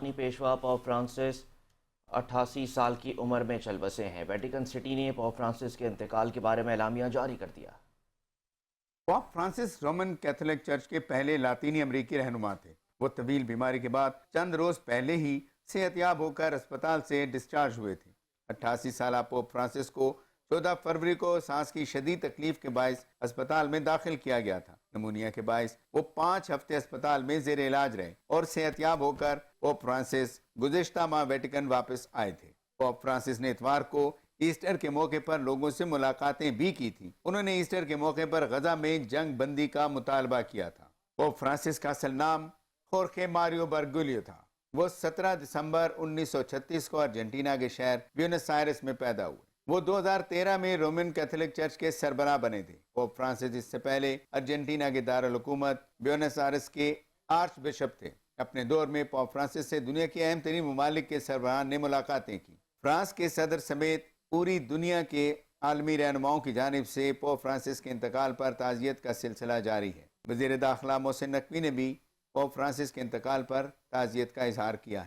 عراقی پیشوا pope Francis 88 سال کی عمر میں چل بسے ہیں۔ ویٹیکن سٹی نے پوپ فرانسس کے انتقال کے بارے میں اعلامیہ جاری کر دیا۔ Pope Francis Roman Catholic church کے پہلے لاطینی امریکی رہنما تھے۔ وہ طویل بیماری کے بعد چند روز پہلے ہی صحت یاب ہو کر اسپتال سے ڈسچارج ہوئے تھے۔ 88 سالہ پوپ فرانسس کو 14 فروری کو سانس کی شدید تکلیف کے باعث اسپتال میں داخل کیا گیا تھا۔ نمونیا کے باعث وہ 5 ہفتے اسپتال میں زیر علاج رہے اور صحت یاب ہو کر پوپ فرانسس گزشتہ ماہ ویٹیکن واپس آئے تھے۔ پوپ فرانسس نے اتوار کو ایسٹر کے موقع پر لوگوں سے ملاقاتیں بھی کی تھیں۔ انہوں نے ایسٹر کے موقع پر غزہ میں جنگ بندی کا مطالبہ کیا تھا۔ پوپ فرانسس کا اصل نام خورخے ماریو برگولیو تھا۔ وہ 17 دسمبر 1936 کو ارجنٹینا کے شہر بیونس آئرس میں پیدا ہوئے۔ وہ 2013 میں رومن کیتھولک چرچ کے سربراہ بنے تھے۔ پوپ فرانسس اس سے پہلے ارجنٹینا کے دارالحکومت بیونس آئرس کے آرچ بشپ تھے۔ اپنے دور میں پوپ فرانسس سے دنیا کے اہم ترین ممالک کے سربراہان نے ملاقاتیں کی۔ فرانس کے صدر سمیت پوری دنیا کے عالمی رہنماؤں کی جانب سے پوپ فرانسس کے انتقال پر تعزیت کا سلسلہ جاری ہے۔ وزیر داخلہ محسن نقوی نے بھی پوپ فرانسس کے انتقال پر تعزیت کا اظہار کیا ہے۔